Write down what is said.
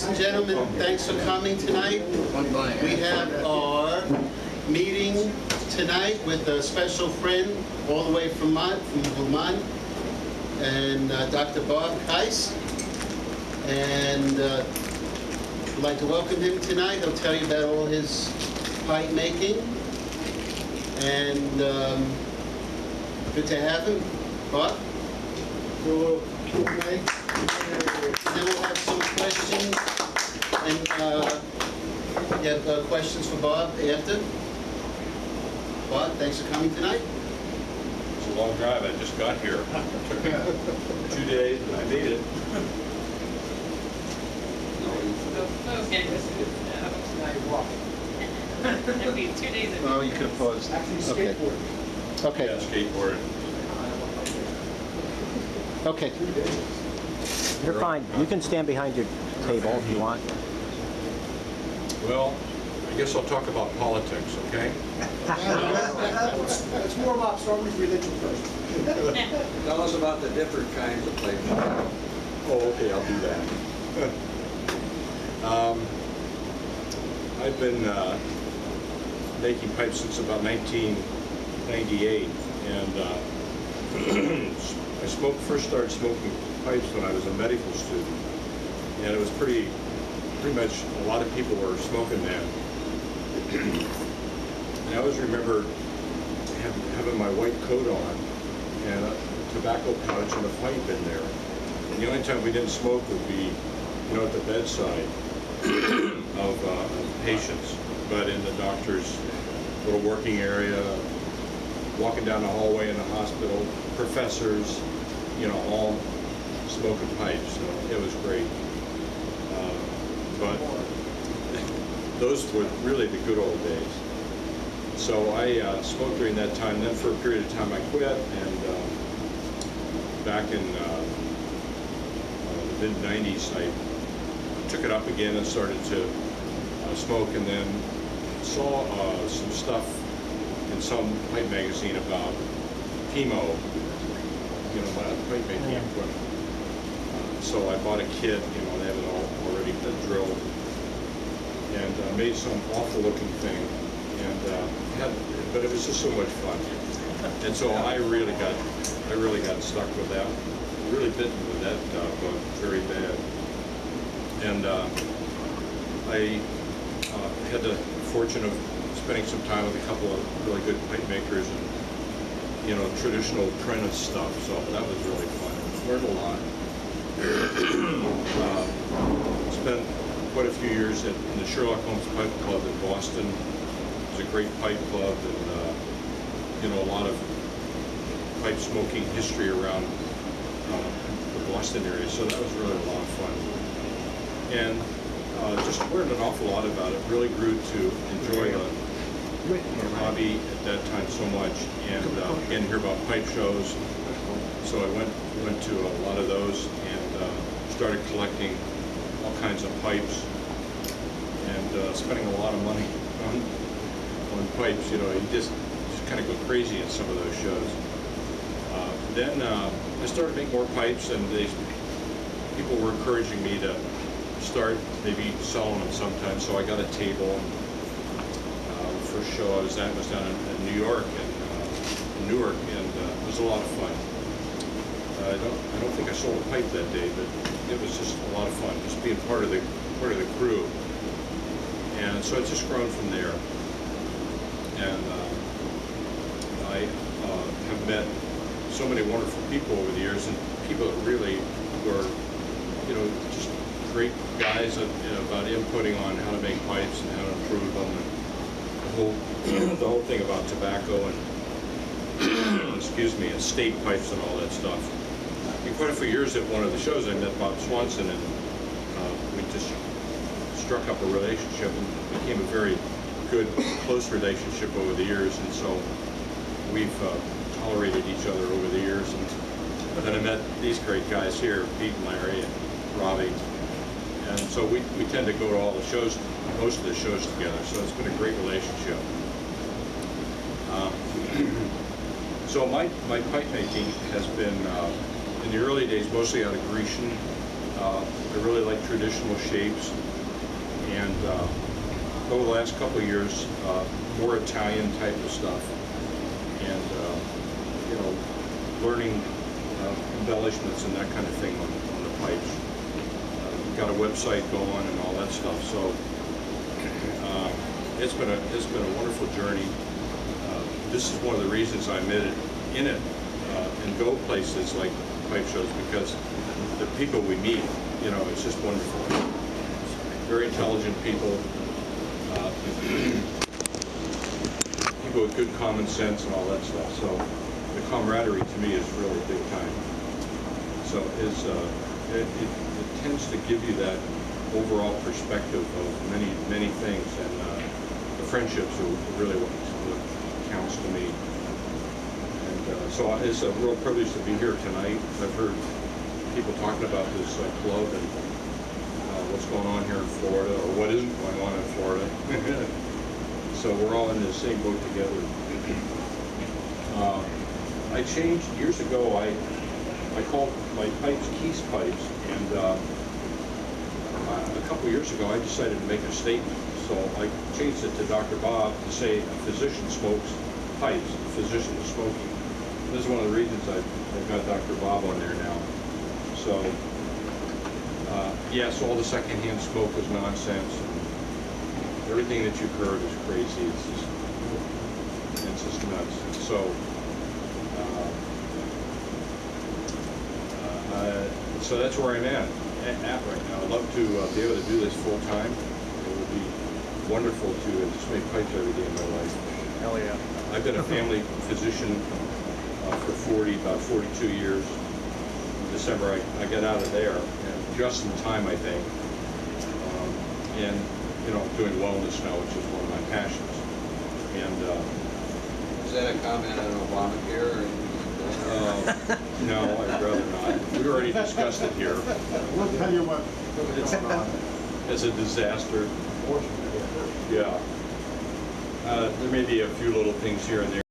Ladies and gentlemen, thanks for coming tonight. We have our meeting tonight with a special friend all the way from Vermont, and Dr. Bob Keiss. And I'd like to welcome him tonight. He'll tell you about all his pipe making. And good to have him. Bob? Do a Q&A. And then we'll have some questions. And you have questions for Bob after? Bob, thanks for coming tonight. It's a long drive. I just got here. It took me 2 days, and I made it. Okay. Now you're walking. It'll be 2 days. Oh, you could have paused. Actually, skateboarding. Okay. Yeah, skateboard. Okay. 2 days. You're fine. You can stand behind your table if you want. Well, I guess I'll talk about politics, okay? Let's warm up. Start with religion first. Tell us about the different kinds of plates. Oh, okay, I'll do that. I've been making pipes since about 1998, and I first started smoking pipes when I was a medical student, and it was pretty much a lot of people were smoking then. And I always remember having my white coat on and a tobacco pouch and a pipe in there. And the only time we didn't smoke would be, at the bedside of patients, but in the doctor's little working area, walking down the hallway in the hospital, professors, all smoking pipes. So it was great. But those were really the good old days. So I smoked during that time. Then for a period of time I quit, and back in the mid-90s I took it up again and started to smoke, and then saw some stuff in some pipe magazine about PIMO, pipe making equipment. So I bought a kit, they have it all already drilled, and made some awful looking thing, and but it was just so much fun. And so I really got stuck with that, really bitten with that bug very bad. And I had the fortune of spending some time with a couple of really good pipe makers and traditional apprentice stuff. So that was really fun. Learned a lot. Spent quite a few years in the Sherlock Holmes Pipe Club in Boston. It was a great pipe club, and a lot of pipe smoking history around the Boston area. So that was really a lot of fun, and just learned an awful lot about it. Really grew to enjoy the hobby at that time so much, and began to hear about pipe shows. So I went to a lot of those, and started collecting all kinds of pipes, and spending a lot of money on pipes. You just kind of go crazy in some of those shows. Then I started making more pipes, and people were encouraging me to start maybe selling them sometimes. So I got a table. The first show I was at was down in New York, and Newark, and it was a lot of fun. I don't think I sold a pipe that day, but it was just a lot of fun, just being part of the crew. And so it's just grown from there. And I have met so many wonderful people over the years, and people that really were, just great guys about inputting on how to make pipes and how to improve them, and the whole thing about tobacco and excuse me, and state pipes and all that stuff. In quite a few years at one of the shows, I met Bob Swanson, and we just struck up a relationship and became a very good, close relationship over the years. And so we've tolerated each other over the years. And then I met these great guys here, Pete and Larry and Robbie. And so we tend to go to all the shows, most of the shows together. So it's been a great relationship. So my pipe making has been, in the early days, mostly out of Grecian I really like traditional shapes, and over the last couple of years, more Italian type of stuff, and you know, learning embellishments and that kind of thing on the pipes. Got a website going and all that stuff, so it's been a wonderful journey. This is one of the reasons I'm in it and go places like pipe shows, because the people we meet, you know, it's just wonderful. Very intelligent people, people with good common sense and all that stuff. So the camaraderie to me is really big time. So it tends to give you that overall perspective of many things, and the friendships are really what counts to me. And so it's a real privilege to be here tonight. I've heard people talking about this club and what's going on here in Florida, or what isn't going on in Florida. So we're all in the same boat together. I changed years ago. I called my pipes Keys pipes, and a couple years ago I decided to make a statement. So I changed it to Dr. Bob to say a physician smokes pipes. A physician is smoking. This is one of the reasons I've got Dr. Bob on there now. So yes, all the secondhand smoke is nonsense. Everything that you've heard is crazy. It's just nuts. So that's where I'm at right now. I'd love to be able to do this full time. It would be wonderful to just make pipes every day in my life. Hell yeah. I've been a family physician for about 42 years. In December, I got out of there, and just in time, I think. And you know, doing wellness now, which is one of my passions. And Is that a comment on Obamacare? no, I'd rather not. We already discussed it here. We'll tell you what's going on. It's a disaster. Yeah. There may be a few little things here and there.